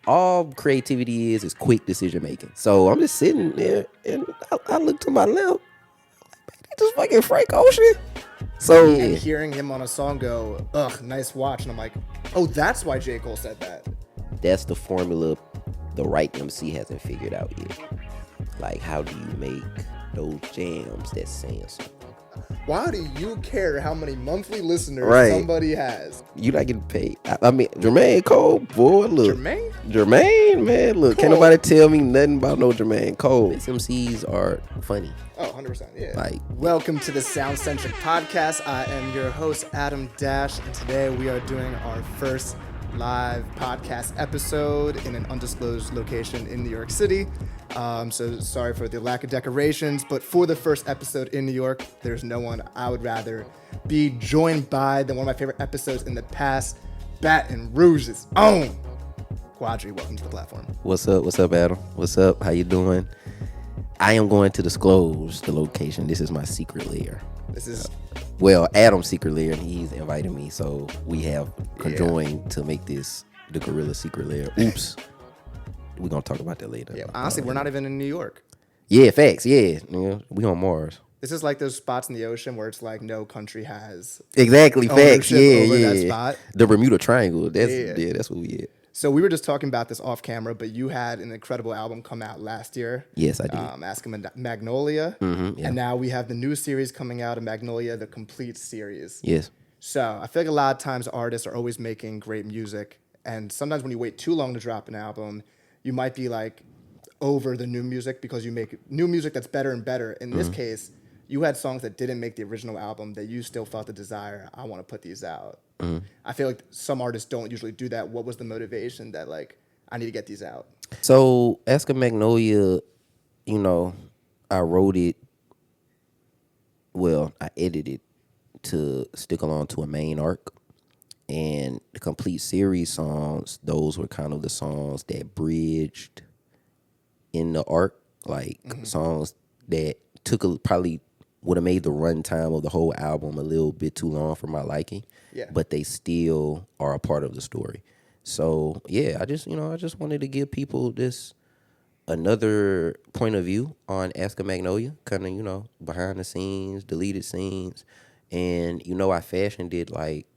all creativity is quick decision making. So I'm just sitting there and I look to my left, just fucking Frank Ocean. So And hearing him on a song go, ugh, nice watch. And I'm like, oh, that's why J. Cole said that. that's the formula the right MC hasn't figured out yet. Like, how do you make those jams that saying something? Why do you care how many monthly listeners Right. somebody has? You not getting paid. I mean, Jermaine Cole, boy, look. Jermaine, man, look. Can't nobody tell me nothing about no Jermaine Cole. His MCs are funny. Oh, 100%, yeah. Like, welcome to the SoundCentric podcast. I am your host, Adam Dash, and today we are doing our first live podcast episode in an undisclosed location in New York City. So sorry for the lack of decorations, but for the first episode in New York, there's no one I would rather be joined by than one of my favorite episodes in the past, Baton Rouge's own Quadry. Welcome to the platform. What's up? What's up, Adam? What's up? How you doing? I am going to disclose the location. This is my secret lair. This is... well, Adam's secret lair, and he's invited me, so we have conjoined to make this the gorilla secret lair. Oops. We're going to talk about that later. Yeah, honestly, we're not even in New York. Yeah, facts. Yeah. We on Mars. This is like those spots in the ocean where it's like no country has exactly facts. Yeah, over yeah. that spot. The Bermuda Triangle. That's that's what we at. So we were just talking about this off camera, but you had an incredible album come out last year. Yes, I did. Ask A Magnolia. Yeah. And now we have the new series coming out of Magnolia, the complete series. Yes. So I feel like a lot of times artists are always making great music. And sometimes when you wait too long to drop an album, you might be like over the new music because you make new music that's better and better. In this case, you had songs that didn't make the original album that you still felt the desire, I want to put these out. I feel like some artists don't usually do that. What was the motivation that like, I need to get these out? So Ask A Magnolia, I wrote it, I edited to stick along to a main arc. And the complete series songs, those were kind of the songs that bridged in the arc, like songs that probably would have made the runtime of the whole album a little bit too long for my liking. Yeah. But they still are a part of the story. So yeah, I just wanted to give people this another point of view on Ask A Magnolia, kind of, behind the scenes, deleted scenes. And I fashioned it like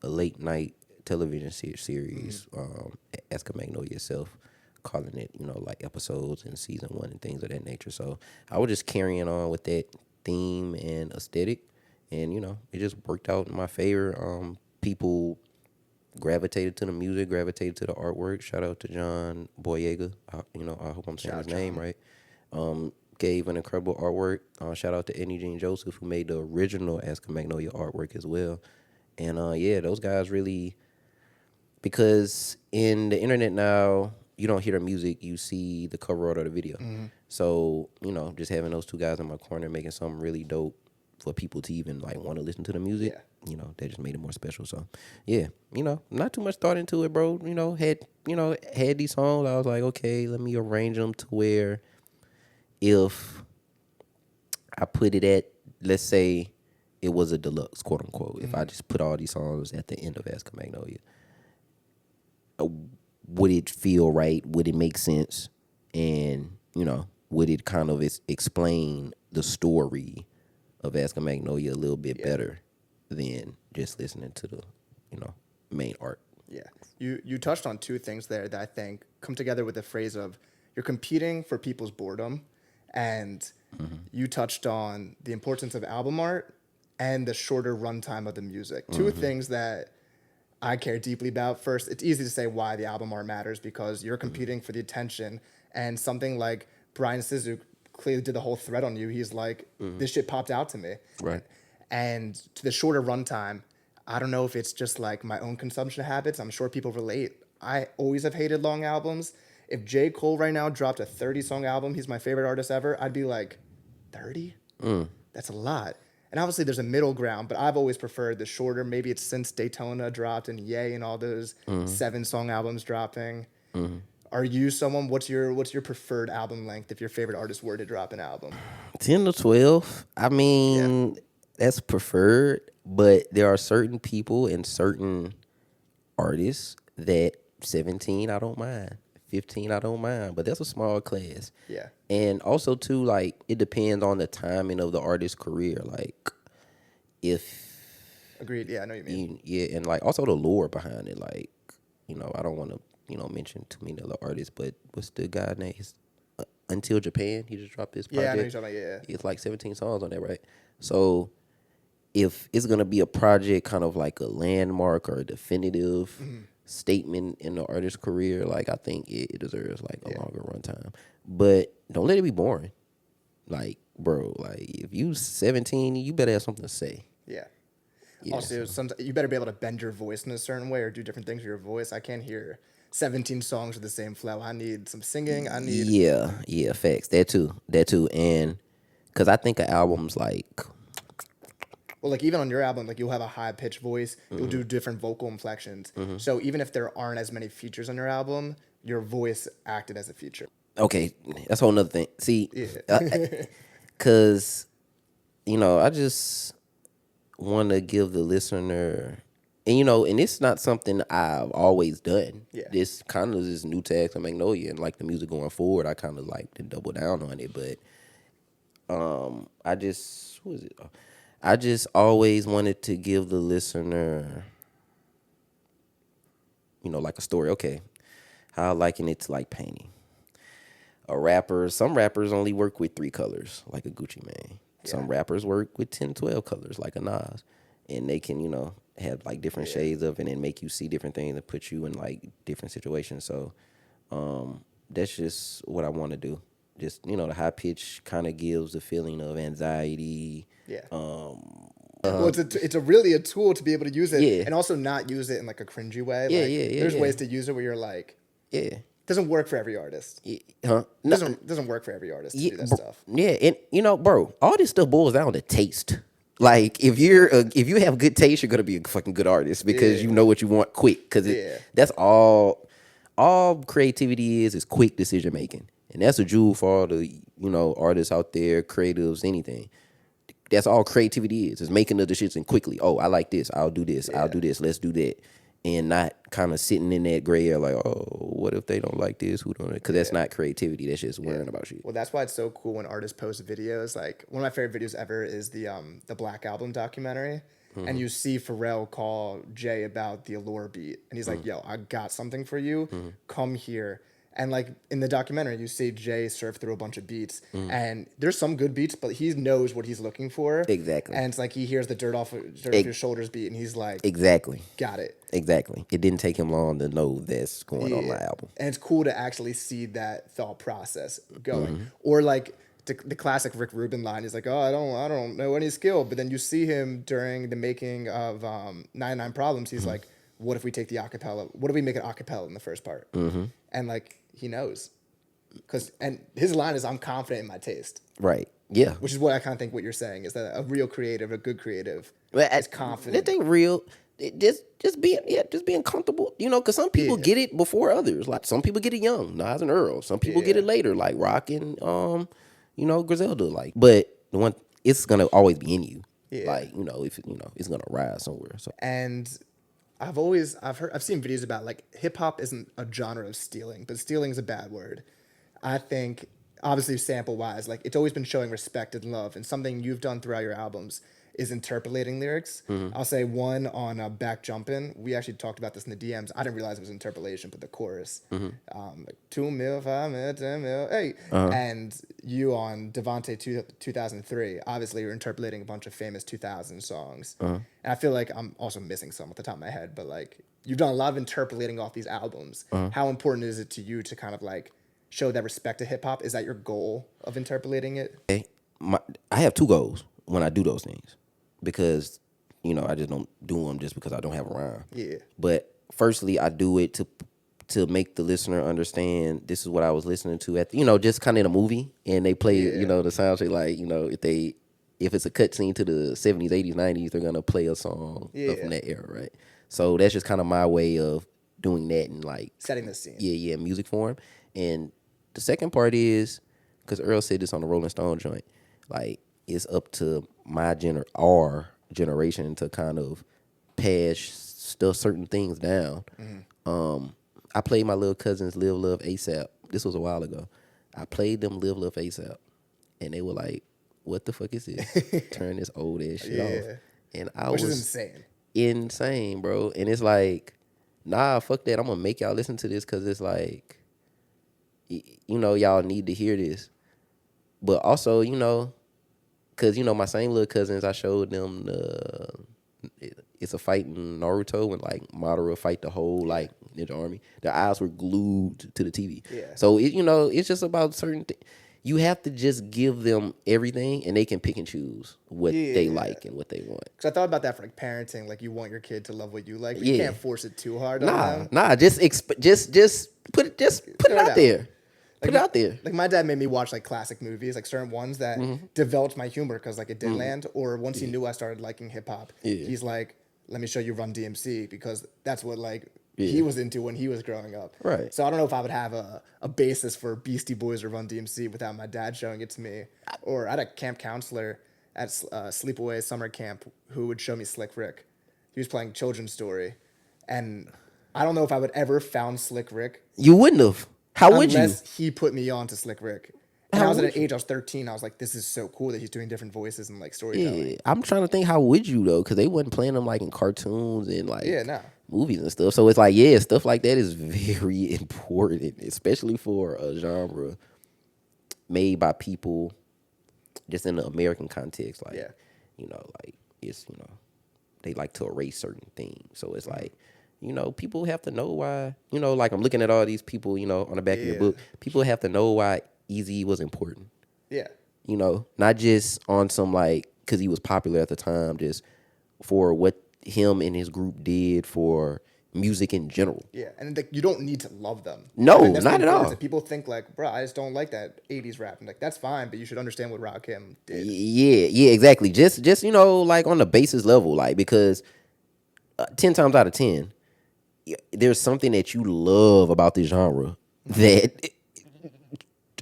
a late night television series, Ask A Magnolia itself, calling it, like episodes in season 1 and things of that nature. So I was just carrying on with that theme and aesthetic, and it just worked out in my favor. People gravitated to the music, gravitated to the artwork. Shout out to John Boyega. I hope I'm saying his name right. Gave an incredible artwork. Shout out to Eddie Jean Joseph, who made the original Ask A Magnolia artwork as well. And those guys really, because in the internet now, you don't hear the music, you see the cover art of the video. So, just having those two guys in my corner making something really dope for people to even like want to listen to the music, that just made it more special. So, yeah, not too much thought into it, bro. Had these songs, I was like, okay, let me arrange them to where if I put it at, let's say, it was a deluxe, quote unquote. If I just put all these songs at the end of Ask A Magnolia, would it feel right? Would it make sense? And, would it kind of explain the story of Ask A Magnolia a little bit better than just listening to the, main art? Yeah. You touched on two things there that I think come together with the phrase of you're competing for people's boredom, and you touched on the importance of album art and the shorter runtime of the music. Two things that I care deeply about. First, it's easy to say why the album art matters because you're competing for the attention, and something like Brian Sizuk clearly did the whole thread on you. He's like, this shit popped out to me. Right. And to the shorter runtime, I don't know if it's just like my own consumption habits. I'm sure people relate. I always have hated long albums. If J. Cole right now dropped a 30-song album, he's my favorite artist ever, I'd be like, 30? That's a lot. And obviously there's a middle ground, but I've always preferred the shorter. Maybe it's since Daytona dropped and Ye and all those 7-song albums dropping. Are you someone, what's your preferred album length if your favorite artist were to drop an album? 10 to 12. I mean, that's preferred, but there are certain people and certain artists that 17 I don't mind. 15, I don't mind, but that's a small class. Yeah. And also too, like, it depends on the timing of the artist's career. Like, if Agreed. Yeah, I know what you mean. yeah, and like also the lore behind it. Like, I don't want to mention too many other artists, but what's the guy name? Until Japan, he just dropped this Yeah, I know project. you're talking about. Yeah. It's like 17 songs on there, right? So if it's gonna be a project, kind of like a landmark or a definitive statement in the artist's career, like I think it deserves like a longer runtime. But don't let it be boring. Like, bro, like if you 17, you better have something to say. Yeah. Yeah, Also, you better be able to bend your voice in a certain way or do different things with your voice. I can't hear 17 songs with the same flow. I need some singing. I need. yeah, facts. That too, and because I think of albums like Well, like even on your album, like you'll have a high pitched voice. You'll do different vocal inflections. So even if there aren't as many features on your album, your voice acted as a feature. okay, that's a whole nother thing. See, Yeah. because I just want to give the listener, and it's not something I've always done. Yeah. This kind of is new to Ask A Magnolia, and like the music going forward, I kind of like to double down on it. But I just what is it? I just always wanted to give the listener, like a story. Okay, how I liken it to like painting. Some rappers only work with 3 colors, like a Gucci Mane. Some rappers work with 10, 12 colors, like a Nas. And they can, have like different shades of it and make you see different things and put you in like different situations. So that's just what I want to do. Just, the high pitch kind of gives the feeling of anxiety. Yeah. Well, it's really a tool to be able to use it Yeah. and also not use it in like a cringy way. Yeah, Like, yeah, there's yeah. ways to use it where you're like, Yeah. doesn't work for every artist. Huh? No, Doesn't work for every artist to yeah, do that stuff. yeah, and bro, all this stuff boils down to taste. Like if you have good taste, you're gonna be a fucking good artist because you know what you want quick. Because that's all creativity is quick decision making, and that's a jewel for all the artists out there, creatives, anything. That's all creativity is making the decision quickly. Oh, I like this. I'll do this. I'll do this. Let's do that. And not kind of sitting in that gray area like, oh, what if they don't like this? Who don't? Because that's not creativity. That's just worrying about shit. Well, that's why it's so cool when artists post videos. Like one of my favorite videos ever is the Black Album documentary, and you see Pharrell call Jay about the Allure beat, and he's like, "Yo, I got something for you. Come here." And like in the documentary, you see Jay surf through a bunch of beats, and there's some good beats, but he knows what he's looking for. Exactly. And it's like he hears the dirt off your shoulders beat, and he's like, Exactly. got it. Exactly. It didn't take him long to know that's going on my album. And it's cool to actually see that thought process going. Or like the classic Rick Rubin line is like, "Oh, I don't know any skill," but then you see him during the making of 99 Problems. He's like, "What if we take the acapella? What if we make it acapella in the first part?" And like he knows, and his line is, "I'm confident in my taste." Right. Yeah. Which is what I kind of think what you're saying is that a real creative, a good creative, Well, is confident. That ain't real. Just being comfortable, because some people get it before others. Like some people get it young, Nas and Earl. Some people get it later, like Rock and Griselda. Like, but the one it's gonna always be in you. Yeah. Like if it's gonna rise somewhere. So And I've seen videos about like hip hop isn't a genre of stealing, but stealing is a bad word. I think obviously sample wise, like it's always been showing respect and love, and something you've done throughout your albums is interpolating lyrics. I'll say one on Back Jumpin'. We actually talked about this in the DMs. I didn't realize it was interpolation, but the chorus, like 2 mil, 5 mil, 10 mil, hey, and you on Devante 2003. Obviously, you're interpolating a bunch of famous 2000 songs, and I feel like I'm also missing some at the top of my head. But like you've done a lot of interpolating off these albums. How important is it to you to kind of like show that respect to hip hop? Is that your goal of interpolating it? I have 2 goals when I do those things. Because, I just don't do them just because I don't have a rhyme. Yeah. But firstly, I do it to make the listener understand this is what I was listening to at just kind of in a movie, and they play the soundtrack like if it's a cut scene to the 70s, 80s, 90s, they're gonna play a song from that era, right? So that's just kind of my way of doing that and like Setting the scene. Yeah, music form. And the second part is because Earl said this on the Rolling Stone joint, like. It's up to our generation to kind of pass certain things down. I played my little cousins Live Love ASAP. This was a while ago. I played them Live Love ASAP, and they were like, "What the fuck is this? Turn this old ass shit off." And I Which is was insane. insane, bro. And it's like, nah, fuck that. I'm gonna make y'all listen to this because it's like, you know, y'all need to hear this. But also, you know, because, you know, my same little cousins, I showed them it's a fight in Naruto when, like, Madara fight the whole, like, Ninja Army. Their eyes were glued to the TV. Yeah. So, you know, it's just about certain things. You have to just give them everything, and they can pick and choose what they like and what they want. Because I thought about that for, like, parenting. Like, you want your kid to love what you like, but you can't force it too hard on them. Nah, just put it out there. Put it out there. Like, my dad made me watch, like, classic movies, like certain ones that developed my humor because, like, it didn't land. Or once he knew I started liking hip hop, he's like, let me show you Run DMC because that's what, like, he was into when he was growing up. Right. So I don't know if I would have a basis for Beastie Boys or Run DMC without my dad showing it to me. Or I had a camp counselor at Sleepaway Summer Camp who would show me Slick Rick. He was playing Children's Story. And I don't know if I would ever found Slick Rick. You wouldn't have. How would you? Unless he put me on to Slick Rick. And I was at an age, I was 13. I was like, this is so cool that he's doing different voices and, like, storytelling. Yeah, I'm trying to think, how would you, though? Because they wasn't playing them, like, in cartoons and, like, movies and stuff. So it's like, yeah, stuff like that is very important, especially for a genre made by people just in the American context. Like, you know, like, it's, you know, they like to erase certain things. So it's like, you know, people have to know why, you know, like, I'm looking at all these people, you know, on the back of your book. People have to know why Eazy was important. Yeah. You know, not just on some, like, because he was popular at the time, just for what him and his group did for music in general. Yeah, and like, you don't need to love them. No, not at all. People think, like, bro, I just don't like that 80s rap. And, like, that's fine, but you should understand what Rakim did. Yeah, exactly. Just, you know, like, on the basis level, like, because 10 times out of 10, there's something that you love about this genre that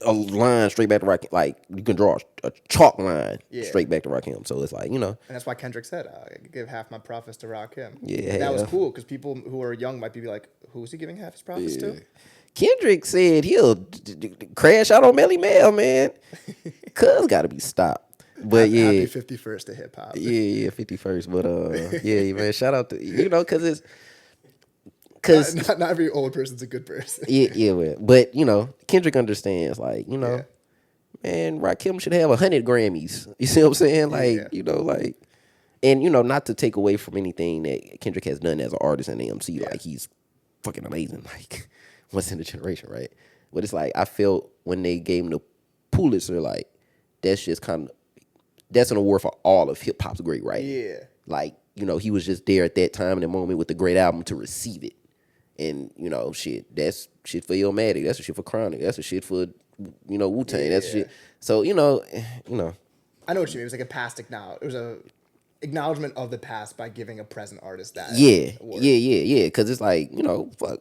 a line straight back to Rakim, like, you can draw a chalk line straight back to Rakim. So it's like, you know. And that's why Kendrick said, I give half my profits to Rakim. Yeah. That was cool, because people who are young might be like, who's he giving half his profits to? Kendrick said he'll crash out on Melly Mel, man. Cuz gotta be stopped. But Happy 51st to hip hop. Yeah, 51st. But yeah, man, shout out to, you know, because it's, not every old person's a good person. yeah, but, you know, Kendrick understands, like, you know, man, Rakim should have 100 Grammys. You see what I'm saying? Like, you know, like, and, you know, not to take away from anything that Kendrick has done as an artist and MC, like, he's fucking amazing, like, once in a generation, right? But it's like, I felt when they gave him the Pulitzer, like, that's just kind of, that's an award for all of hip hop's great writing. Yeah. Like, you know, he was just there at that time in the moment with the great album to receive it. And, you know, shit, that's shit for Illmatic. That's a shit for Chronic. That's a shit for, you know, Wu-Tang. That's shit. So, you know. I know what you mean. It was like a past acknowledgement. It was a acknowledgement of the past by giving a present artist that award. Yeah. Because it's like, you know, fuck,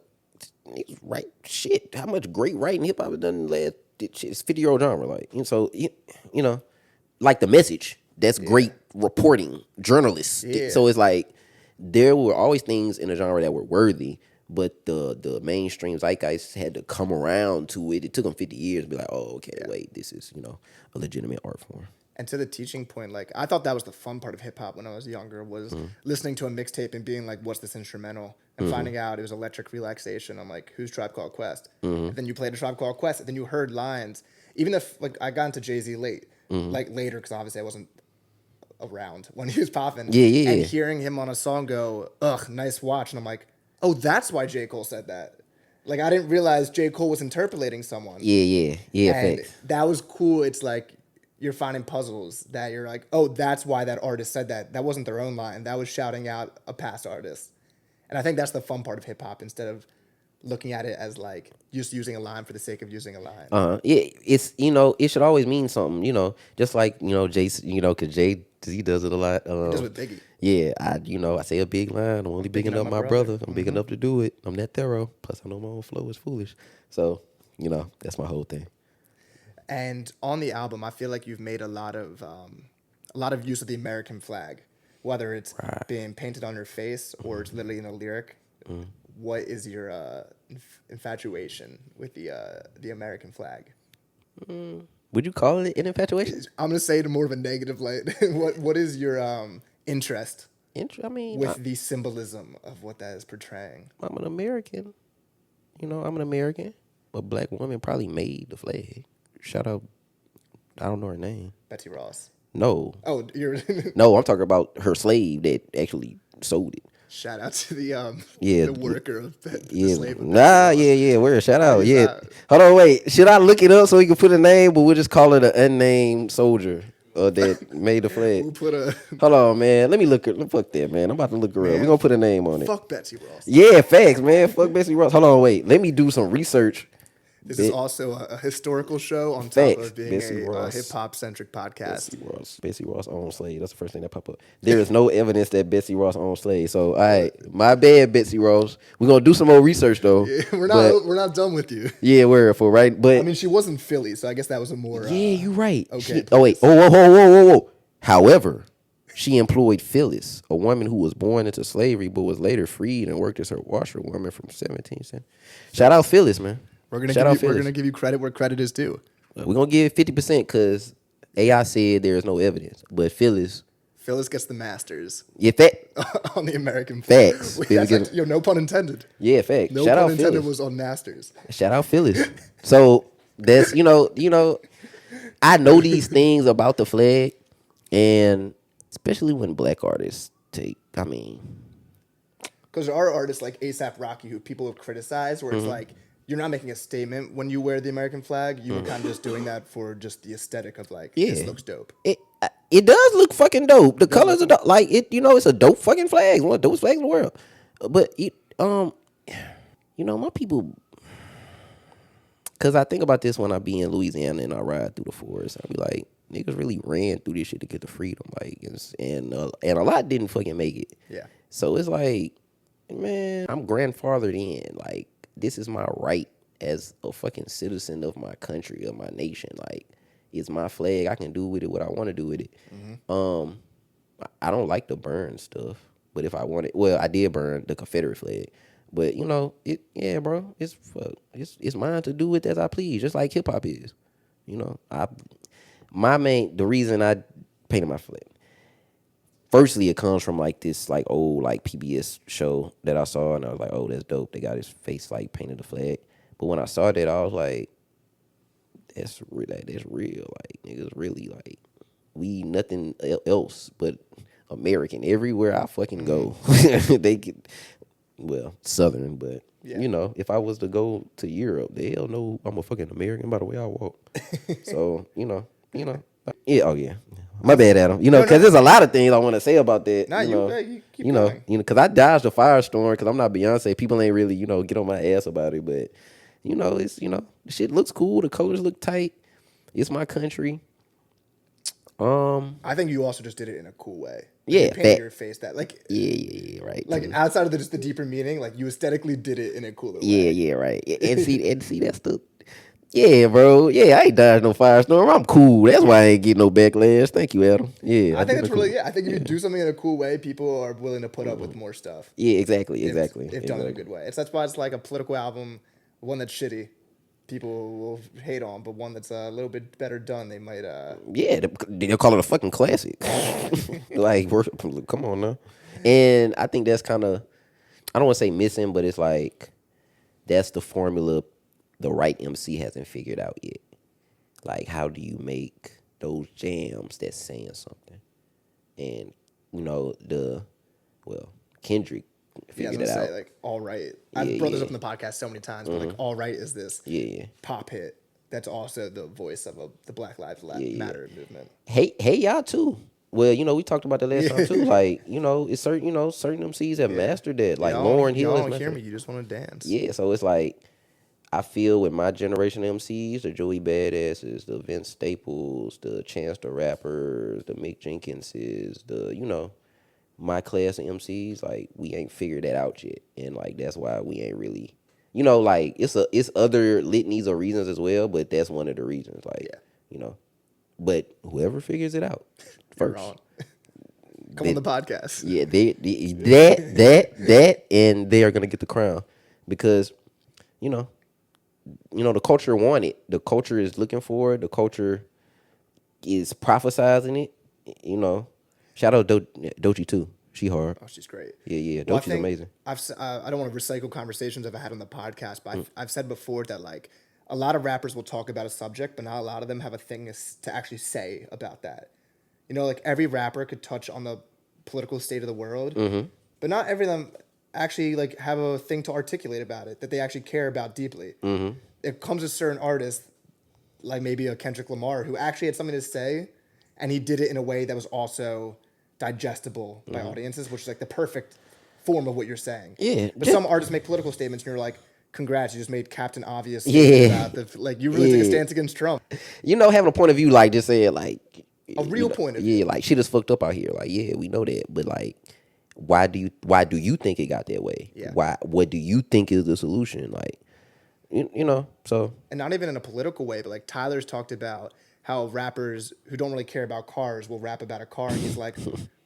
niggas write shit. How much great writing hip-hop has done in the last, it's 50-year-old genre. Like, and so, you know, like The Message. That's great reporting, journalists. Yeah. So it's like, there were always things in the genre that were worthy, but the mainstream zeitgeist had to come around to it. It took them 50 years to be like, oh, okay, wait, this is, you know, a legitimate art form. And to the teaching point, like, I thought that was the fun part of hip hop when I was younger, was listening to a mixtape and being like, what's this instrumental? And finding out it was Electric Relaxation. I'm like, who's Tribe Called Quest? And then you played a Tribe Called Quest, and then you heard lines. Even if, like, I got into Jay-Z late, like, later, because obviously I wasn't around when he was popping. Yeah. And hearing him on a song go, ugh, nice watch. And I'm like, oh, that's why J. Cole said that. Like, I didn't realize J. Cole was interpolating someone. Yeah. And Facts. that was cool. It's like, you're finding puzzles that you're like, oh, that's why that artist said that. That wasn't their own line. That was shouting out a past artist. And I think that's the fun part of hip hop, instead of looking at it as like just using a line for the sake of using a line. Yeah, it's, you know, it should always mean something, you know, just like, you know, Jay, you know, because Jay, he does it a lot. He does with Biggie. Yeah, I say a big line. I'm only bigging up my brother. I'm big enough to do it. I'm that thorough. Plus, I know my own flow is foolish. So, you know, that's my whole thing. And on the album, I feel like you've made a lot of use of the American flag, whether it's being painted on your face or it's literally in a lyric. what is your infatuation with the American flag? Would you call it an infatuation? I'm gonna say it in more of a negative light. What is your interest I mean, with the symbolism of what that is portraying? I'm an American. You know, I'm an American. A black woman probably made the flag. Shout out, I don't know her name. Betsy Ross. No. Oh, you're No, I'm talking about her slave that actually sold it. shout out to Yeah. the worker of the Yeah. slave. Of Nah, Betsy Ross. yeah. Where? Shout Why out. is Yeah. that? Hold on, wait. Should I look it up so we can put a name, but we'll just call it an unnamed soldier that made the flag? We'll put a Hold on, man. Let me look her. Fuck that, man. I'm about to look her up. Man, We're gonna put a name on it. fuck Betsy Ross. Yeah, facts, man. Fuck Betsy Ross. Hold on, wait. Let me do some research. This is also a historical show on top Facts. of being Betsy a Ross. hip hop centric podcast. Betsy Ross owned slaves. That's the first thing that pop up. There is no evidence that Betsy Ross owned slaves. So, all right, my bad, Betsy Ross. We're gonna do some more research though. Yeah, But, we're not done with you. yeah, we're for right. But I mean, she was in Philly, so I guess that was a more. yeah, you're right. Okay. Oh wait. Oh, whoa. However, she employed Phyllis, a woman who was born into slavery but was later freed and worked as her washerwoman from 17th century. Shout out Phyllis, man. We're Shout out gonna Phyllis. give you credit where credit is due. We're gonna give 50% because AI said there is no evidence, but Phyllis, Phyllis gets the masters yeah, fact, on the American flag. Facts. Wait, Phyllis that's gets- no pun intended. yeah, fact. No Shout pun out intended Phyllis. was on masters. Shout out Phyllis. So that's you know, I know these things about the flag, and especially when black artists take. I mean, Because there are artists like ASAP Rocky who people have criticized, where Mm-hmm. it's like you're not making a statement when you wear the American flag. You were kind of just doing that for just the aesthetic of like, this Yeah. looks dope. it does look fucking dope. The colors are dope. Like it, it's a dope fucking flag. One of the dopest flags in the world. But my people. Cause I think about this when I be in Louisiana and I ride through the forest. I be like, niggas really ran through this shit to get the freedom. Like, and a lot didn't fucking make it. Yeah. So it's like, man, I'm grandfathered in. Like, this is my right as a fucking citizen of my country, of my nation. Like, it's my flag. I can do with it what I want to do with it. I don't like to burn stuff, but if I wanted, well, I did burn the Confederate flag. But bro, it's mine to do with as I please, just like hip hop is. The reason I painted my flag. Firstly, it comes from like this like old like PBS show that I saw, and I was like, oh, that's dope. They got his face like painted the flag. But when I saw that, I was like, that's real. Like niggas really like we nothing else but American everywhere I fucking go. They get Southern, but Yeah. if I was to go to Europe, they'll know I'm a fucking American by the way I walk. So yeah. Oh yeah. My bad, Adam. Because there's a lot of things I want to say about that. Nah, you keep going. Because I dodged a firestorm because I'm not Beyonce. People ain't really, get on my ass about it. But, it's, the shit looks cool. The colors look tight. It's my country. I think you also just did it in a cool way. Yeah, You painted your face that like Yeah, right. like outside of just the deeper meaning, like you aesthetically did it in a cooler way. Yeah, right. And see, that's the. Yeah, bro. Yeah, I ain't dodged no firestorm. I'm cool. That's why I ain't getting no backlash. Thank you, Adam. Yeah, I think did that's it cool. really I think if you do something in a cool way, people are willing to put up with more stuff. Yeah, exactly. If done in a good way. That's why it's like a political album, one that's shitty, people will hate on, but one that's a little bit better done, they might. Yeah, they'll call it a fucking classic. Like, come on now. And I think that's kind of, I don't want to say missing, but it's like, that's the formula the right MC hasn't figured out yet. Like, how do you make those jams that's saying something? And, Kendrick figured it out. Like, all right. I've brought this up in the podcast so many times, but like, all right is this pop hit that's also the voice of the Black Lives Matter movement. Hey, y'all too. Well, we talked about that last time too. Like, it's certain, certain MCs have mastered that. Like Lauryn Hill. Y'all don't hear me. You just want to dance. Yeah, so it's like, I feel with my generation of MCs, the Joey Badasses, the Vince Staples, the Chance the Rappers, the Mick Jenkinses, my class of MCs, like, we ain't figured that out yet. And, like, that's why we ain't really, like, it's other litanies of reasons as well, but that's one of the reasons. Like, but whoever figures it out You're first. wrong. Come on the podcast. Yeah, that, and they are gonna get the crown because, you know, the culture want it. The culture is looking for it. The culture is prophesizing it. You know, shout out Doechii too. She hard. Oh, she's great. Yeah. Well, I Doechie's think amazing. I don't want to recycle conversations I've had on the podcast, but I've said before that like a lot of rappers will talk about a subject, but not a lot of them have a thing to actually say about that. You know, like every rapper could touch on the political state of the world, but not every of them actually like have a thing to articulate about it that they actually care about deeply. It comes to certain artists, like maybe a Kendrick Lamar, who actually had something to say, and he did it in a way that was also digestible by audiences, which is like the perfect form of what you're saying. Yeah. But some artists make political statements, and you're like, "Congrats, you just made Captain Obvious." Yeah. About like you really took a stance against Trump. Having a point of view, like just saying, like A real point of view. Yeah, like shit is fucked up out here. Like, yeah, we know that, but like, why do you think it got that way? Yeah. What do you think is the solution? Like, so. And not even in a political way, but like Tyler's talked about how rappers who don't really care about cars will rap about a car, and he's like,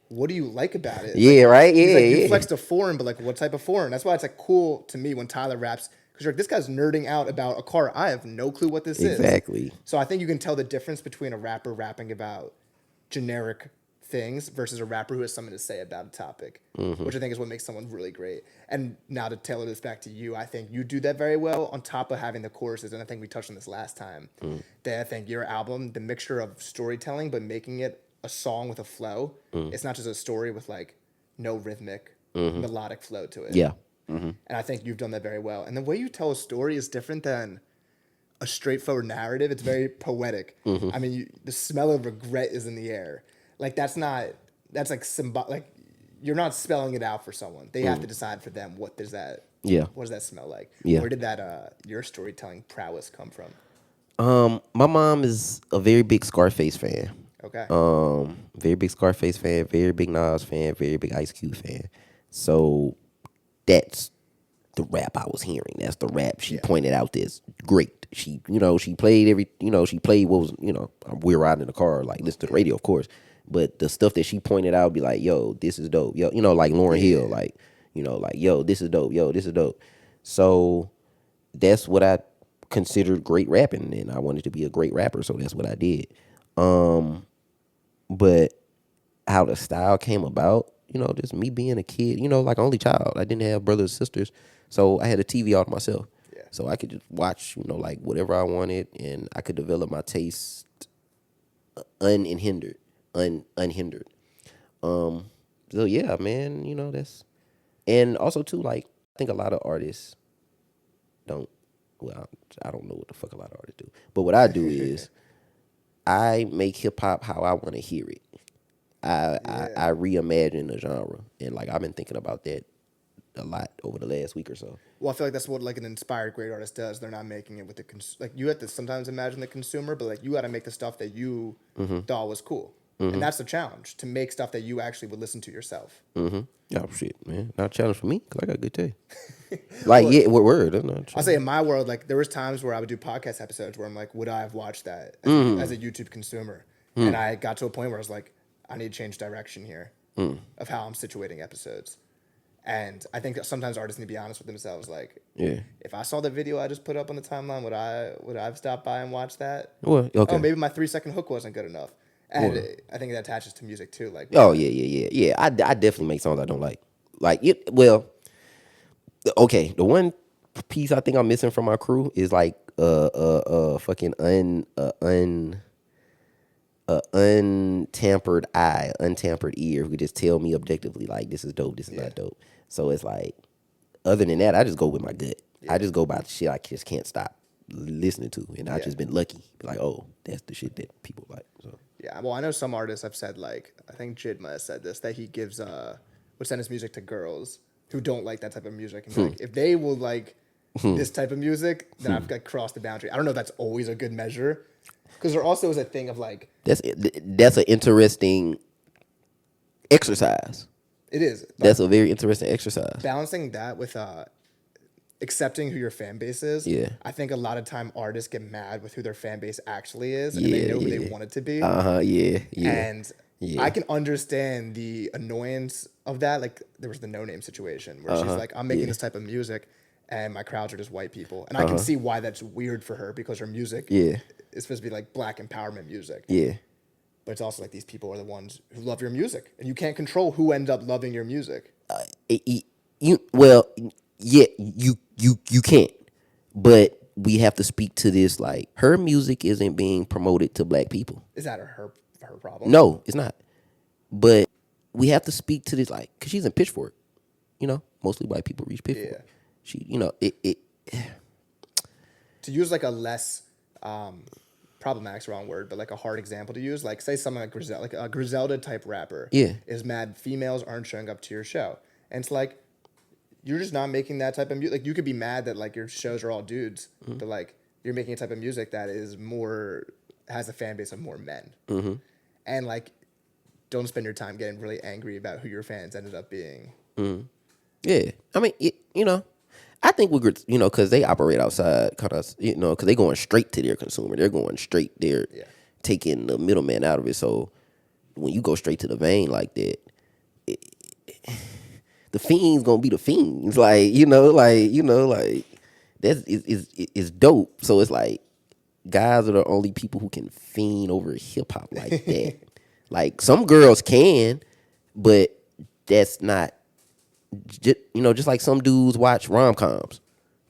"What do you like about it?" Yeah, like, right. Yeah, he's like, yeah. You flexed a foreign, but like, what type of foreign? That's why it's like cool to me when Tyler raps, because you're like, this guy's nerding out about a car. I have no clue what this is. Exactly. So I think you can tell the difference between a rapper rapping about generic things versus a rapper who has something to say about a topic, which I think is what makes someone really great. And now to tailor this back to you, I think you do that very well on top of having the choruses. And I think we touched on this last time, that I think your album, the mixture of storytelling, but making it a song with a flow. It's not just a story with like no rhythmic, melodic flow to it. Yeah. And I think you've done that very well. And the way you tell a story is different than a straightforward narrative. It's very poetic. I mean, the smell of regret is in the air. Like that's like like you're not spelling it out for someone. They have to decide for them what does that smell like. Yeah. Where did that your storytelling prowess come from? My mom is a very big Scarface fan. Okay. Very big Scarface fan, very big Nas fan, very big Ice Cube fan. So that's the rap I was hearing. That's the rap she pointed out that's great. She, she played she played what was, we're riding in the car, like listen to the radio, of course. But the stuff that she pointed out be like, yo, this is dope. Yo, like Lauryn Hill, like, like, yo, this is dope. Yo, this is dope. So that's what I considered great rapping, and I wanted to be a great rapper, so that's what I did. But how the style came about, just me being a kid, like only child. I didn't have brothers and sisters, so I had a TV all to myself. Yeah. So I could just watch, like whatever I wanted, and I could develop my taste unhindered. So yeah, man, that's, and also too, like I think a lot of artists don't. Well, I don't know what the fuck a lot of artists do, but what I do is I make hip hop how I want to hear it. I reimagine the genre, and like I've been thinking about that a lot over the last week or so. Well, I feel like that's what like an inspired great artist does. They're not making it with the like you have to sometimes imagine the consumer, but like you got to make the stuff that you thought was cool, and that's the challenge to make stuff that you actually would listen to yourself. Oh shit, man! Not a challenge for me because I got good taste. Like well, yeah, what word? I'll say in my world, like there was times where I would do podcast episodes where I'm like, would I have watched that as a YouTube consumer? And I got to a point where I was like, I need to change direction here of how I'm situating episodes. And I think that sometimes artists need to be honest with themselves. Like, if I saw the video I just put up on the timeline, would I have stopped by and watched that? Well, okay. Oh, maybe my 3-second hook wasn't good enough. And I think that attaches to music too. Like, oh yeah. I definitely make songs I don't like. Like it. Well, okay. The one piece I think I'm missing from my crew is like fucking untampered eye, untampered ear who could just tell me objectively like this is dope, this is not dope. So it's like, other than that, I just go with my gut. I just go by the shit I just can't stop listening to, and I've just been lucky. Like, oh, that's the shit that people like. So yeah, well, I know some artists have said like, I think Jid might have said this, that he gives would send his music to girls who don't like that type of music, and like if they will like this type of music, then I've got crossed the boundary. I don't know if that's always a good measure. Because there also is a thing of like... That's an interesting exercise. It is. That's a very interesting exercise. Balancing that with accepting who your fan base is. Yeah. I think a lot of time artists get mad with who their fan base actually is, and they know who they want it to be. Yeah. And Yeah. I can understand the annoyance of that. Like there was the No Name situation where she's like, I'm making Yeah. this type of music and my crowds are just white people. And I can see why that's weird for her because her music Yeah. is supposed to be like black empowerment music. Yeah. But it's also like these people are the ones who love your music. And you can't control who ends up loving your music. Well, yeah, you can't. But we have to speak to this like her music isn't being promoted to black people. Is that her problem? No, it's not. But we have to speak to this like because she's in Pitchfork. You know, mostly white people reach Pitchfork. Yeah. She, you know, it To use like a less problematic's the wrong word, but like a hard example to use, like say someone like Griselda, like a Griselda type rapper, Yeah. is mad females aren't showing up to your show, and it's like you're just not making that type of music. Like you could be mad that like your shows are all dudes, but like you're making a type of music that is more has a fan base of more men, and like don't spend your time getting really angry about who your fans ended up being. yeah. I mean, you know, I think we're you know because they operate outside, kind of you know because they're going straight to their consumer. They're going straight there, taking the middleman out of it. So when you go straight to the vein like that, the fiends gonna be the fiends. Like that's is dope. So it's like guys are the only people who can fiend over hip hop like that. Like some girls can, but that's not. You know, just like some dudes watch rom-coms,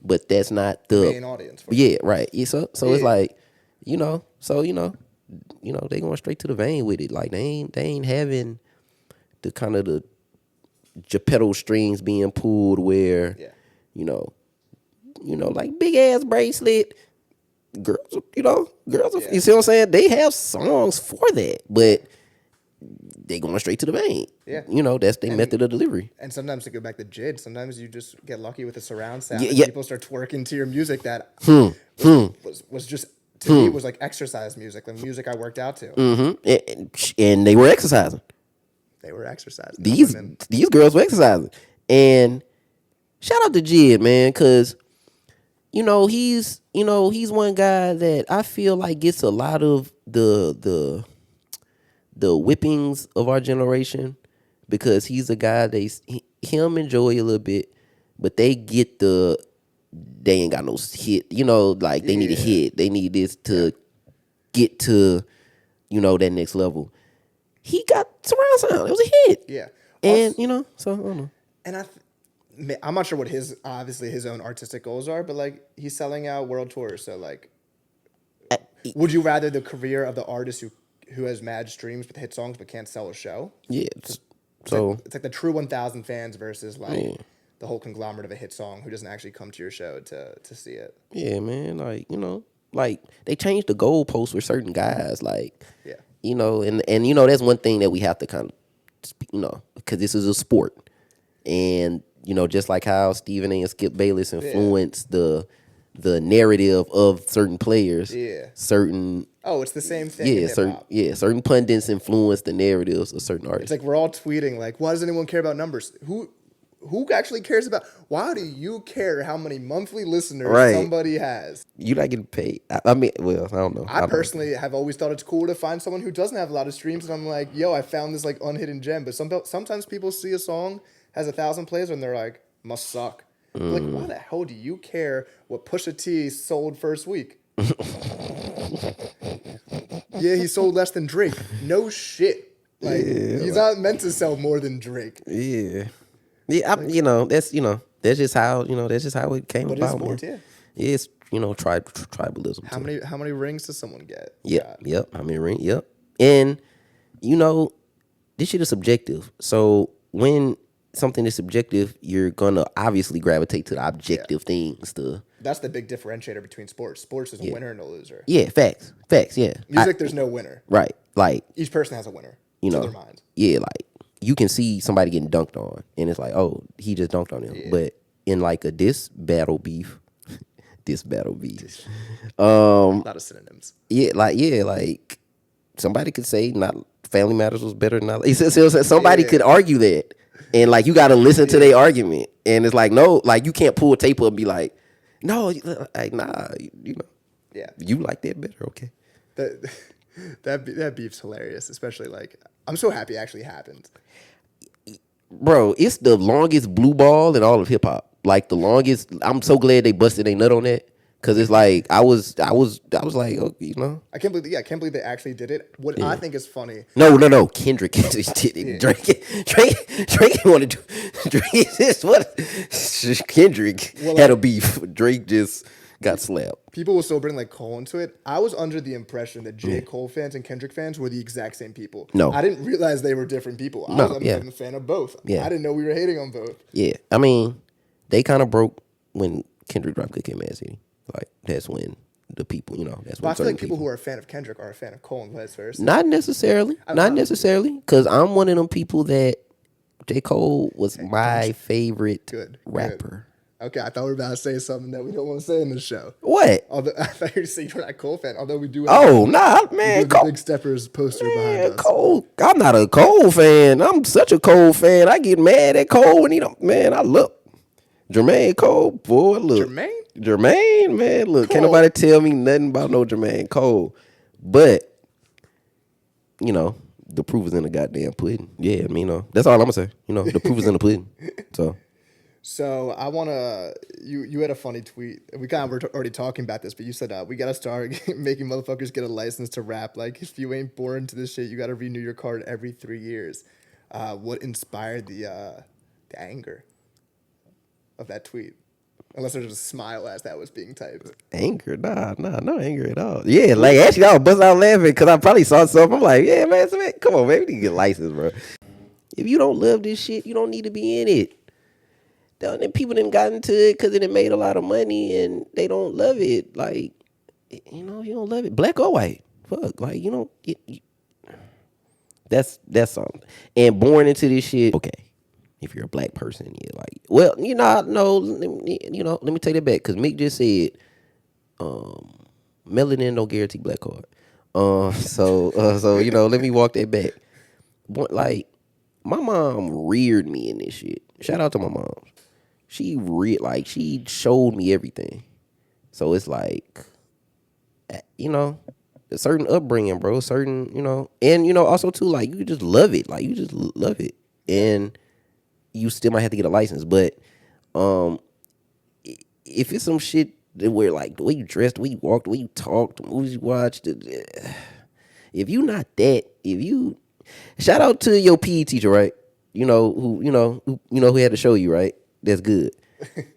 but that's not the Main audience for yeah, right. Yeah, so it's like, you know, they going straight to the vein with it. Like they ain't having the kind of the Geppetto strings being pulled where, you know, like big ass bracelet. Girls, you see what I'm saying? They have songs for that, but they going straight to the vein. Yeah. You know, that's their method of delivery. And sometimes to go back to JID, sometimes you just get lucky with a surround sound. Yeah, And yeah. people start twerking to your music that was just to me was like exercise music, the music I worked out to. And they were exercising. They were exercising. These girls were exercising. And shout out to Jid, man, because he's one guy that I feel like gets a lot of the whippings of our generation because he's a guy him and Joey a little bit, but they get they ain't got no hit. Like they need a hit. They need this to get to that next level. He got surround sound. It was a hit. Yeah. And so I don't know. And I'm not sure what his own artistic goals are, but like he's selling out world tours. So like, would you rather the career of the artist who has mad streams with hit songs but can't sell a show? Yeah. It's like the true 1,000 fans versus like the whole conglomerate of a hit song who doesn't actually come to your show to see it. Yeah, man. Like like they changed the goalposts with certain guys. Like and that's one thing that we have to kind of because this is a sport, and just like how Stephen A. and Skip Bayless influenced the narrative of certain players. Yeah. Certain. Oh, it's the same thing. Certain pundits influence the narratives of certain artists. It's like we're all tweeting like, why does anyone care about numbers? Who actually cares about? Why do you care how many monthly listeners somebody has? You not getting paid. I mean, well, I don't know. I personally have always thought it's cool to find someone who doesn't have a lot of streams, and I'm like, yo, I found this like unhidden gem. But sometimes people see a song has 1,000 plays and they're like, must suck. Like, why the hell do you care what Pusha T sold first week? Yeah, he sold less than Drake. No shit. Like he's not meant to sell more than Drake. Yeah. Yeah, that's just how it came but about. It's sport, yeah. It's tribalism. How many rings does someone get? Yep. How many rings? Yep. And this shit is subjective. So when something is subjective, you're gonna obviously gravitate to the objective things. That's the big differentiator between sports. Sports is a winner and a loser. Yeah, facts. Yeah. Music, there's no winner. Right. Like each person has a winner. To their mind. Yeah, like you can see somebody getting dunked on, and it's like, oh, he just dunked on him. Yeah. But in like a diss battle beef, a lot of synonyms. Like somebody could say not Family Matters was better than not. Somebody could argue that, and like you got to listen to their argument, and it's like no, like you can't pull a tape up and be like, no, like nah, you like that better, okay? That beef's hilarious, especially like I'm so happy it actually happened. Bro, it's the longest blue ball in all of hip hop. Like the longest. I'm so glad they busted a nut on that. Cause it's like I was like, oh, you know. I can't believe they actually did it. What I think is funny. No. Kendrick just did it. Yeah. Drake wanted to. Drake is what? Kendrick had a beef. Drake just got slapped. People will still bring like Cole into it. I was under the impression that J. Cole fans and Kendrick fans were the exact same people. No. I didn't realize they were different people. I'm a fan of both. Yeah. I didn't know we were hating on both. Yeah, I mean, they kind of broke when Kendrick dropped Good Kid, Mad City. Like that's when the people, you know, that's when I feel certain like people who are a fan of Kendrick are a fan of Cole and vice versa. Not necessarily, because I'm one of them people that J. Cole was my favorite rapper. Good. Okay, I thought we were about to say something that we don't want to say in the show. What? Although I thought you were saying you're not a Cole fan. Although we do. Man, Cole, Big Steppers poster behind us. Cole. I'm not a Cole fan. I'm such a Cole fan. I get mad at Cole when I look. Jermaine Cole, boy, look. Jermaine, man, look. Cole. Can't nobody tell me nothing about no Jermaine Cole. But, you know, the proof is in the goddamn pudding. Yeah, I mean, you know, that's all I'm going to say. You know, the proof is in the pudding. So I want to, you had a funny tweet. We kind of were already talking about this, but you said, we got to start making motherfuckers get a license to rap. Like, if you ain't born into this shit, you got to renew your card every 3 years. What inspired the anger of that tweet? Unless there's just a smile as that was being typed. Anger? Nah, no anger at all. Yeah, like, actually, I was busting out laughing because I probably saw something. I'm like, yeah, man, come on, man, we need to get a license, bro. If you don't love this shit, you don't need to be in it. Then people done got into it because it made a lot of money and they don't love it. Like, you know, you don't love it. Black or white. Fuck. Like, you know, that's something. And born into this shit, okay. If you're a black person, yeah, like, well, you know, no, you know, let me take that back. Because Mick just said, melanin don't guarantee black card. So, you know, let me walk that back. But, like, my mom reared me in this shit. Shout out to my mom. She showed me everything. So it's like, you know, a certain upbringing, bro. Certain, you know, and you know, also too, like you just love it. Like you just love it, and you still might have to get a license. But if it's some shit that where like the way you dressed, the way you walked, the way you talked, the movies you watched, if you not that, shout out to your PE teacher, right? You know who had to show you, right? That's good.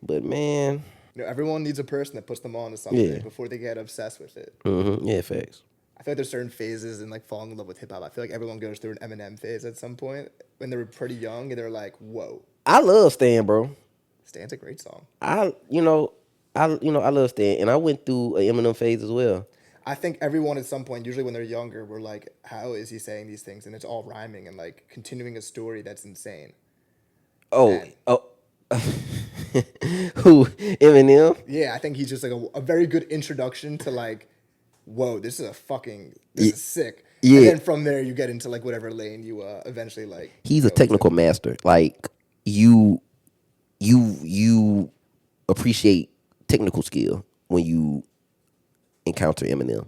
But man, you know, everyone needs a person that puts them on to something before they get obsessed with it. Mm-hmm. Yeah, facts. I feel like there's certain phases in like falling in love with hip hop. I feel like everyone goes through an Eminem phase at some point when they were pretty young and they're like, "Whoa." I love Stan, bro. Stan's a great song. I love Stan, and I went through an Eminem phase as well. I think everyone at some point, usually when they're younger, we're like, "How is he saying these things?" And it's all rhyming and like continuing a story that's insane. Oh. Who, Eminem? Yeah, I think he's just like a very good introduction to like, whoa, this is sick. Yeah. And then from there you get into like whatever lane you eventually like. He's a technical master. Like you appreciate technical skill when you encounter Eminem.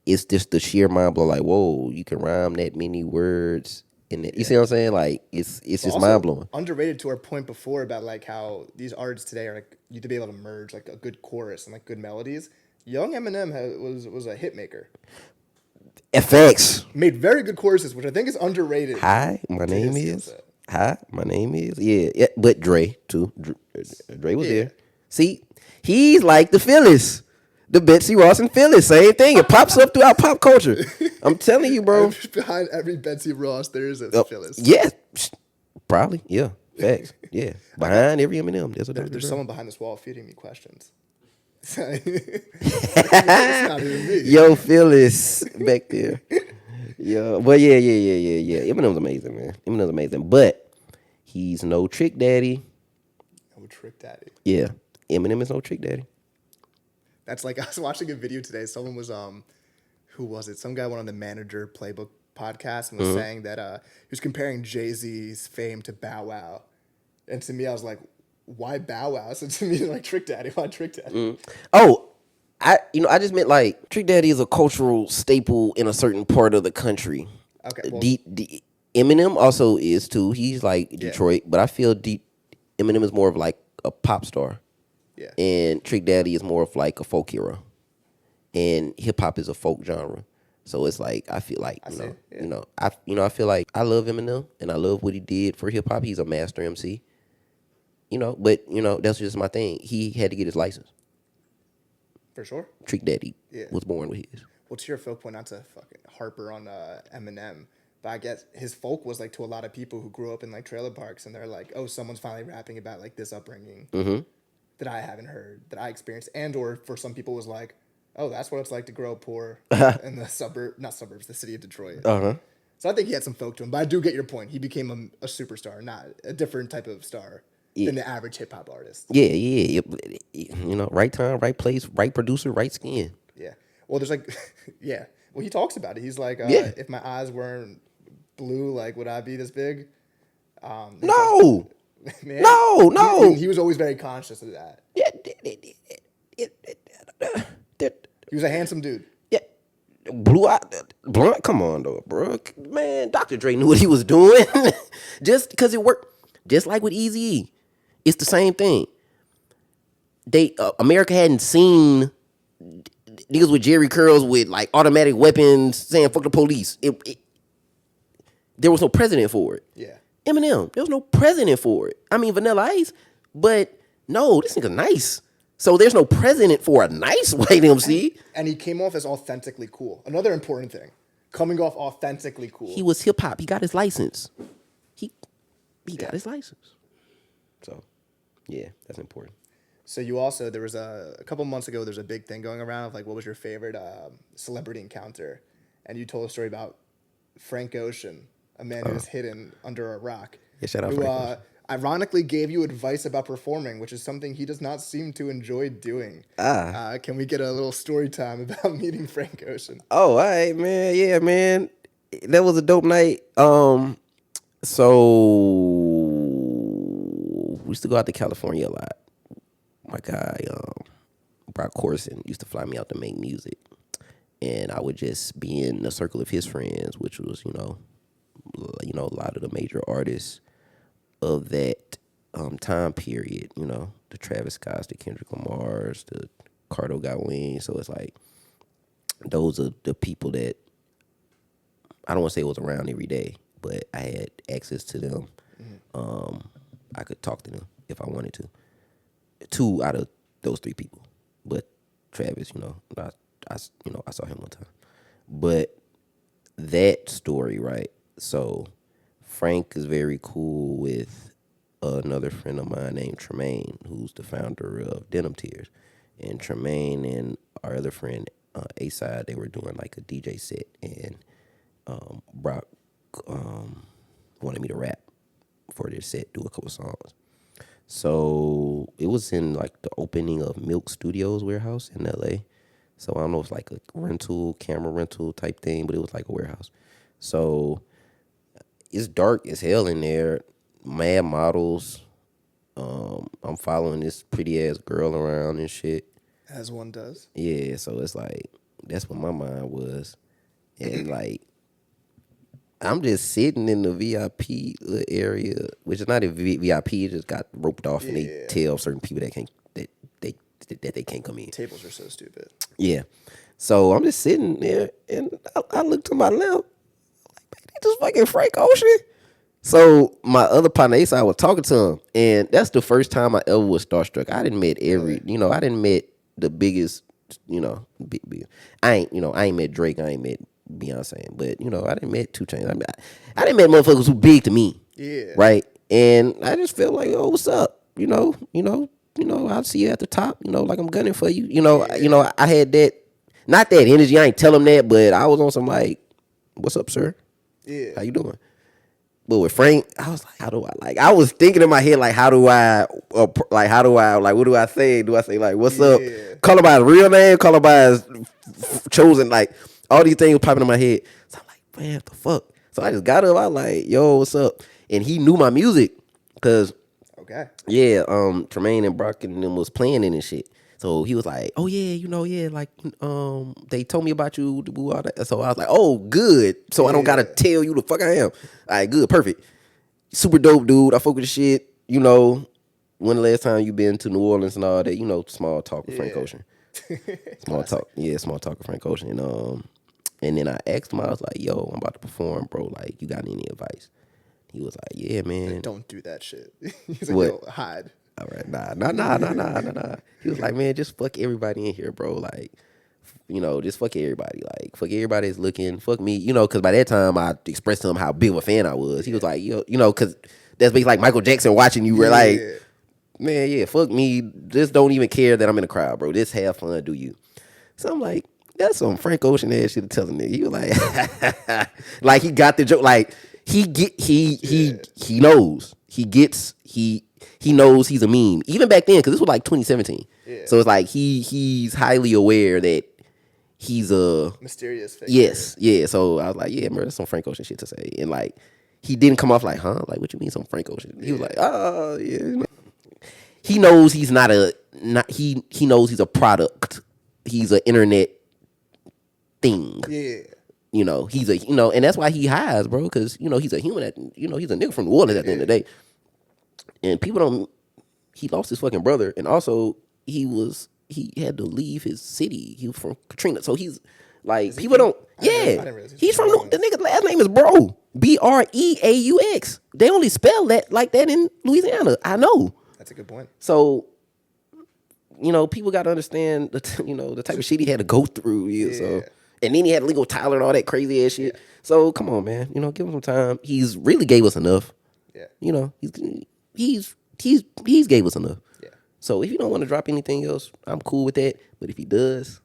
It's just the sheer mind blow. Like, whoa, you can rhyme that many words. You see what I'm saying? Like it's just mind blowing. Underrated to our point before about like how these artists today are like you have to be able to merge like a good chorus and like good melodies. Young Eminem was a hit maker. FX made very good choruses, which I think is underrated. Hi, my name is. Yeah. But Dre too. Dre was there. See, he's like the Phyllis. The Betsy Ross and Phyllis, same thing. It pops up throughout pop culture. I'm telling you, bro. Behind every Betsy Ross, there is a Phyllis. Yeah, probably. Yeah, facts. Yeah, behind every Eminem, there's someone behind this wall feeding me questions. It's not even me. Yo, Phyllis back there. Yeah, but yeah. Eminem's amazing, man. Eminem's amazing, but he's no trick daddy. No trick daddy. Yeah, Eminem is no trick daddy. That's like I was watching a video today. Someone was who was it? Some guy went on the Manager Playbook podcast and was saying that he was comparing Jay-Z's fame to Bow Wow, and to me I was like, why Bow Wow? So to me like Trick Daddy. Why Trick Daddy? Oh, I just meant like Trick Daddy is a cultural staple in a certain part of the country. Okay, well, D Eminem also is too. He's like yeah, Detroit, but I feel Eminem is more of like a pop star, yeah, and Trick Daddy is more of like a folk hero, and hip hop is a folk genre. So it's like I feel like I see. Yeah, I feel like I love Eminem and I love what he did for hip hop. He's a master MC, but that's just my thing. He had to get his license. for sure. Trick Daddy Yeah. was born with his. Well, to your folk point, not to fucking harper on Eminem, but I guess his folk was like to a lot of people who grew up in like trailer parks, and they're like, oh, someone's finally rapping about like this upbringing that I haven't heard, that I experienced, and or for some people was like, oh, that's what it's like to grow up poor in the not suburbs, the city of Detroit. Uh-huh. So I think he had some folk to him, but I do get your point. He became a superstar, not a different type of star than the average hip hop artist. Yeah. Right time, right place, right producer, right skin. Yeah. Well, there's like, yeah. Well, he talks about it. He's like, Yeah. if my eyes weren't blue, like, would I be this big? No. Man, No. He was always very conscious of that. Yeah. He was a handsome dude. Yeah. Blue eye, blunt. Come on, though, bro. Man, Dr. Dre knew what he was doing. Just because it worked. Just like with Eazy-E. It's the same thing. America hadn't seen niggas with Jerry curls with like automatic weapons saying fuck the police. There was no precedent for it. Yeah. Eminem, there was no precedent for it. I mean, Vanilla Ice, but no, this nigga nice. So there's no precedent for a nice white MC. And he came off as authentically cool. Another important thing. Coming off authentically cool. He was hip hop. He got his license. He got his license. So, yeah, that's important. So you also, there was a couple months ago, there's a big thing going around of like, what was your favorite celebrity encounter? And you told a story about Frank Ocean, a man who was hidden under a rock. Yeah, shout out who, Frank Ocean. Ironically gave you advice about performing, which is something he does not seem to enjoy doing. Can we get a little story time about meeting Frank Ocean? Oh, all right, man. Yeah, man. That was a dope night. So we used to go out to California a lot. My guy, Brock Corson, used to fly me out to make music. And I would just be in the circle of his friends, which was, a lot of the major artists of that time period, the Travis Scotts, the Kendrick Lamars, the Cardo Gawain. So it's like, those are the people that, I don't want to say it was around every day, but I had access to them. I could talk to them if I wanted to. 2 out of those 3 people. But Travis, I saw him one time. But that story, right? So Frank is very cool with another friend of mine named Tremaine, who's the founder of Denim Tears. And Tremaine and our other friend, A-Side, they were doing like a DJ set. And Brock wanted me to rap for their set, do a couple songs. So it was in like the opening of Milk Studios warehouse in LA. So I don't know, it's like a camera rental type thing, but it was like a warehouse. So it's dark as hell in there, mad models. I'm following this pretty ass girl around and shit. As one does. Yeah, so it's like, that's what my mind was. And like, I'm just sitting in the VIP area, which is not a VIP. It just got roped off, and they tell certain people that they can't come in. Tables are so stupid. Yeah, so I'm just sitting there, and I look to my left, like, man, they just fucking Frank Ocean. So my other partner, Ace, I was talking to him, and that's the first time I ever was starstruck. I didn't met I didn't met the biggest, big. I ain't met Drake. I ain't met Beyonce, but I didn't met 2 Chainz. I didn't met motherfuckers who big to me. Yeah. Right. And I just felt like, oh, what's up? I'll see you at the top. Like I'm gunning for you. I had that, not that energy. I ain't tell him that, but I was on some like, what's up, sir? Yeah. How you doing? But with Frank, I was like, I was thinking in my head, like, what do I say? Do I say like, what's up? Call him by his real name, call him by his chosen, like, all these things popping in my head. So I'm like, man, what the fuck? So I just got up. I was like, yo, what's up? And he knew my music, cause okay, yeah, Tremaine and Brock and them was playing it and shit. So he was like, "Oh yeah, like they told me about you, all that." So I was like, "Oh, good. So I don't gotta Yeah. tell you the fuck I am." All right, good, perfect. Super dope, dude. I fuck with the shit. When the last time you been to New Orleans and all that? Small talk with Frank Yeah. Ocean. Small Classic. talk, yeah, small talk with Frank Ocean. And then I asked him, I was like, "Yo, I'm about to perform, bro. Like, you got any advice?" He was like, "Yeah, He's like, man." don't do that shit. He's like, What? yo, hide. All right, nah. He was like, "Man, just fuck everybody in here, bro. Like, just fuck everybody. Like, fuck everybody that's looking. Fuck me, because by that time I expressed to him how big of a fan I was. He was like, because that's basically like Michael Jackson watching you. Where like, Yeah. man, yeah, fuck me. Just don't even care that I'm in the crowd, bro. Just have fun, do you?" So I'm like, that's some Frank Ocean ass shit to tell a nigga. He was like, like he got the joke. Like he knows. He knows he's a meme. Even back then, because this was like 2017. Yeah. So it's like he's highly aware that he's a Mysterious figure. yes, yeah. So I was like, yeah, bro, that's some Frank Ocean shit to say. And like he didn't come off like, huh? Like, what you mean some Frank Ocean? He was like, oh yeah. He knows he's he knows he's a product. He's an internet thing. Yeah. He's and that's why he hides, bro, because he's a human he's a nigga from New Orleans at the end of the day. And people don't he lost his fucking brother, and also he had to leave his city. He was from Katrina. So he's like people don't I didn't realize he's from the nigga's last name is Bro. Breaux. They only spell that like that in Louisiana. I know. That's a good point. So people got to understand the type of shit he had to go through. Yeah. So, and then he had legal Tyler and all that crazy ass shit. Yeah. So come on, man. Give him some time. He's really gave us enough. Yeah. He's gave us enough. Yeah. So if you don't want to drop anything else, I'm cool with that. But if he does,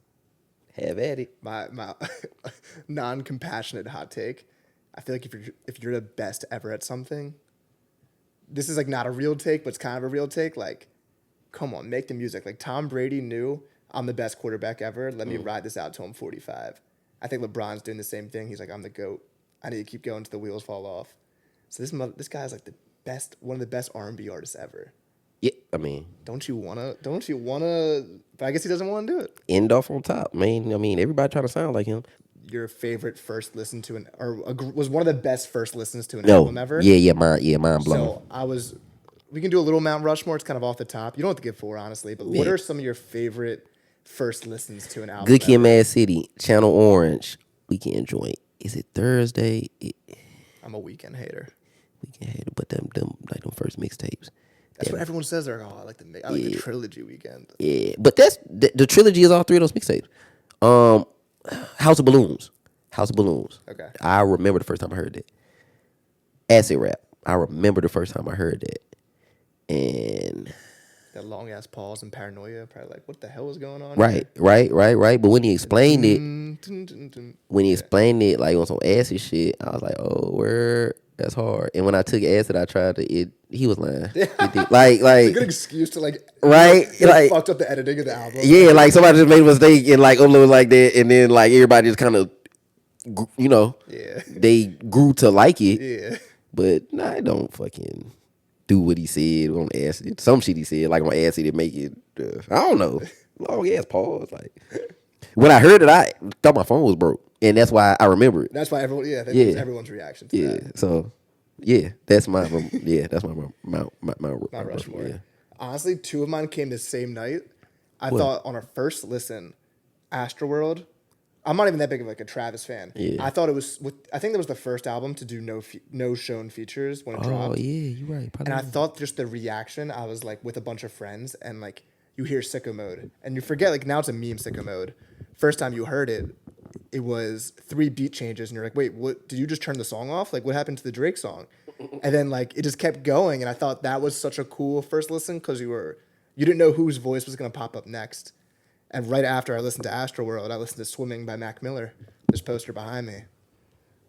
have at it. My non-compassionate hot take. I feel like if you're the best ever at something, this is like not a real take, but it's kind of a real take. Like, come on, make the music. Like Tom Brady knew I'm the best quarterback ever. Let me ride this out till I'm 45. I think LeBron's doing the same thing. He's like, I'm the GOAT. I need to keep going until the wheels fall off. So this guy's like one of the best R&B artists ever. Yeah, I mean, don't you wanna? But I guess he doesn't want to do it. End off on top, man. I mean, everybody trying to sound like him. Your favorite first listen to was one of the best first listens to an album ever? Mine blown. So we can do a little Mount Rushmore. It's kind of off the top. You don't have to give 4, honestly, but what are some of your favorite first listens to an album? Good Kid, Mad City, Channel Orange, Weekend Joint. Is it Thursday? I'm a Weekend hater. Weekend hater, but them like them first mixtapes. That's what everyone says. They're like, oh, I like the trilogy Weekend. Yeah, but that's the trilogy is all 3 of those mixtapes. House of Balloons. Okay. I remember the first time I heard that. Acid Rap. I remember the first time I heard that. And that long ass pause and Paranoia, probably like, what the hell is going on? Right. But when he explained it, like on some acid shit, I was like, oh, word, that's hard. And when I took acid, I tried to. He was lying. Like it's a good excuse to right, like fucked up the editing of the album. Yeah, like somebody just made a mistake and like uploaded like that, and then like everybody just kind of, they grew to like it. Yeah. But I don't fucking do what he said on acid. Some shit he said like on acid it make it. I don't know. Long ass pause. Like when I heard it, I thought my phone was broke, and that's why I remember it. That's why everyone's reaction to that. So that's my Mount Rushmore. Yeah. Honestly, 2 of mine came the same night. I thought on our first listen, Astroworld. I'm not even that big of like a Travis fan. Yeah. I thought I think that was the first album to do no shown features when it dropped. Oh yeah, you're right. And I thought just the reaction, I was like with a bunch of friends, and like you hear Sicko Mode, and you forget like now it's a meme Sicko Mode. First time you heard it, it was 3 beat changes, and you're like, wait, what? Did you just turn the song off? Like, what happened to the Drake song? And then like it just kept going, and I thought that was such a cool first listen because you didn't know whose voice was gonna pop up next. And right after I listened to Astroworld, I listened to Swimming by Mac Miller. This poster behind me.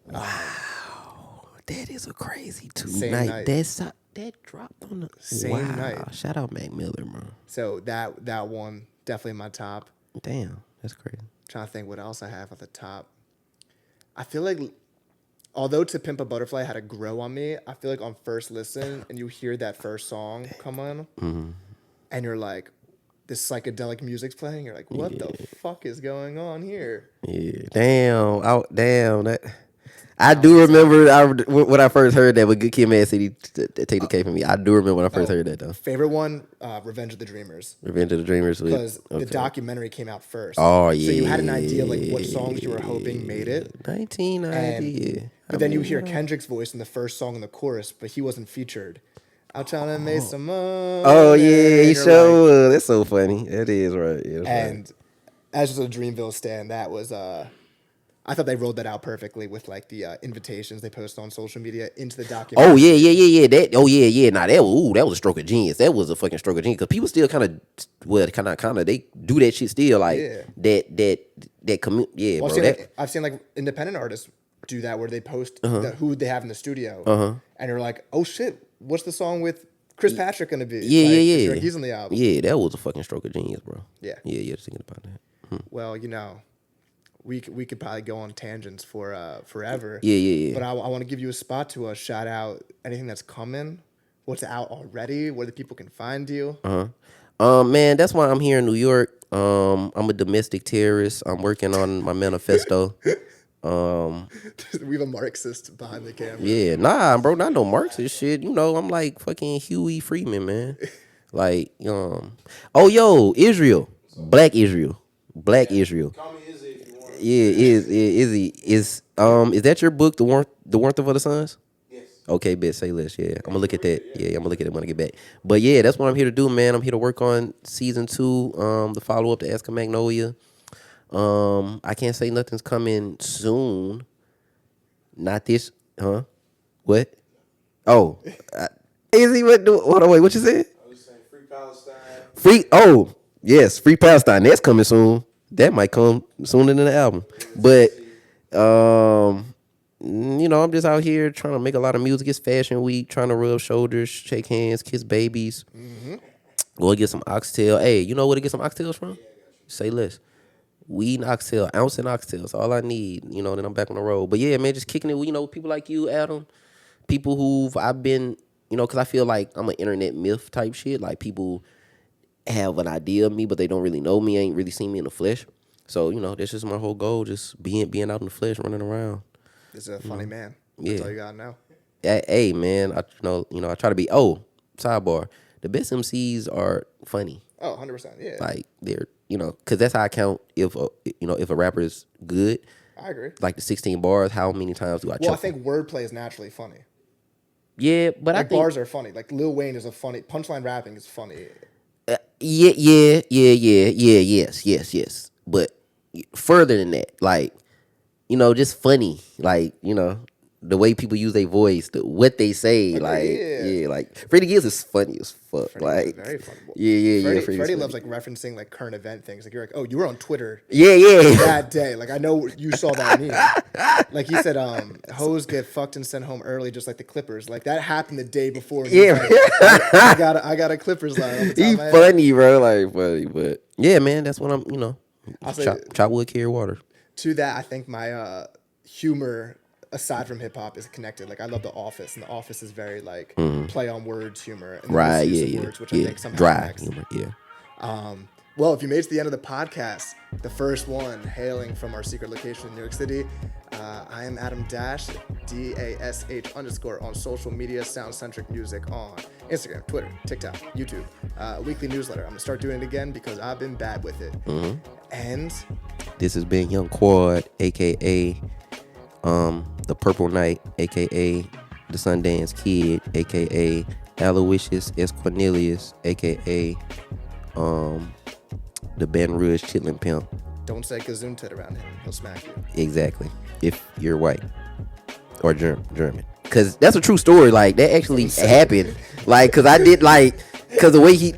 Wow, that is a crazy Same night. That dropped on the same night. Shout out Mac Miller, bro. So that one definitely in my top. Damn, that's crazy. Trying to think what else I have at the top. I feel like, although To Pimp a Butterfly had to grow on me, I feel like on first listen and you hear that first song come on, and you're like, this psychedelic music's playing. You're like, what the fuck is going on here? Yeah, damn, damn that. I do remember when I first heard that with Good Kid, Mad City, Take the K from me. I do remember when I first heard that though. Favorite one, Revenge of the Dreamers. Revenge of the Dreamers, because the documentary came out first. Oh yeah, so you had an idea like what songs you were hoping made it. 1990. But then you hear Kendrick's voice in the first song in the chorus, but he wasn't featured. I'm trying to make some money. Oh yeah, he sure. That's so funny. That is right. Yeah, and as just a Dreamville stan, that was I thought they rolled that out perfectly with like the invitations they post on social media into the documentary. Oh yeah. That Nah, that was a stroke of genius. That was a fucking stroke of genius because people still kind of they do that shit still like that commute. Yeah, well, bro. I've seen like independent artists do that where they post who they have in the studio, and you're like, oh shit, what's the song with Chris Patrick gonna be? Yeah. Like, he's on the album. Yeah, that was a fucking stroke of genius, bro. Yeah. Just thinking about that. Well, we could probably go on tangents for forever. Yeah. But I want to give you a spot to shout out anything that's coming, what's out already, where the people can find you. Man, that's why I'm here in New York. I'm a domestic terrorist. I'm working on my manifesto. We have a Marxist behind the camera. Yeah, nah, bro, not no Marxist shit. I'm like fucking Huey Freeman, man. Like, Israel, Black Israel. Call me Izzy if you want. Yeah, is that your book, The Warmth of Other Suns? Yes. Okay, bet, say less. Yeah, I'm gonna look at that. Yeah, I'm gonna look at it when I get back. But yeah, that's what I'm here to do, man. I'm here to work on season 2, the follow up to Ask A Magnolia. I can't say nothing's coming soon. Not this, huh? What? Oh, Izzy, hold on, wait, what you said? I was saying Free Palestine. Yes, Free Palestine. That's coming soon. That might come sooner than the album. But, I'm just out here trying to make a lot of music. It's Fashion Week, trying to rub shoulders, shake hands, kiss babies. Go and get some oxtail. Hey, you know where to get some oxtails from? Say less. Weed and oxtail, ounce and oxtail. That's all I need. Then I'm back on the road. But yeah, man, just kicking it with, people like you, Adam. People who've I've been, because I feel like I'm an internet myth type shit. Like people have an idea of me, but they don't really know me, ain't really seen me in the flesh. So, that's just my whole goal, just being out in the flesh, running around. This is a funny man. That's all you gotta know. Hey, man, I try to be, sidebar, the best MCs are funny. Oh, 100%, yeah. Like, they're, because that's how I count if a rapper is good. I agree. Like the 16 bars, how many times do I choke? Well, I think wordplay is naturally funny. Yeah, but I think bars are funny. Like Lil Wayne is a funny, punchline rapping is funny. Yes. But further than that, like, just funny. Like, the way people use their voice, what they say, like Freddie Gibbs is funny as fuck. Freddie like, very funny. Freddie loves like referencing like current event things. Like you're like, oh, you were on Twitter. Yeah. That day, like I know you saw that meme. Like he said, hoes get fucked and sent home early, just like the Clippers. Like that happened the day before. Yeah, like, I got a Clippers line. He funny, bro. Like funny, but yeah, man, that's what I'm. I'll say, chop wood, carry water. To that, I think my humor, aside from hip hop, is connected. Like I love The Office, and The Office is very like play on words humor, and right? Yeah. Words, which I think somehow dry connects. humor. Yeah. Well, if you made it to the end of the podcast, the first one hailing from our secret location in New York City, I am Adam Dash, DASH_ on social media, SoundCentric Music on Instagram, Twitter, TikTok, YouTube, weekly newsletter. I'm gonna start doing it again because I've been bad with it. And this has been Young Quad, aka the Purple Knight, aka the Sundance Kid, aka Aloysius S. Cornelius, aka the Baton Rouge Chitlin Pimp. Don't say Gesundheit around him. He'll smack you. Exactly. If you're white or German. Because that's a true story. Like, that actually happened. Like, because I did, like, because the way he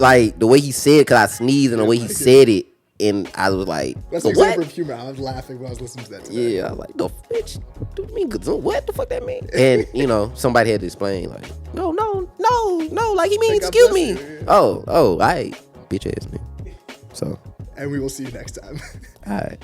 said, because I sneezed and the way he said it, and I was like, that's an example of humor. I was laughing when I was listening to that today. Yeah, I was like, no, bitch, do you mean what the fuck that mean? And, somebody had to explain, like, no, like, he mean, excuse me. Yeah. Oh, I bitch ass, man. So. And we will see you next time. All right.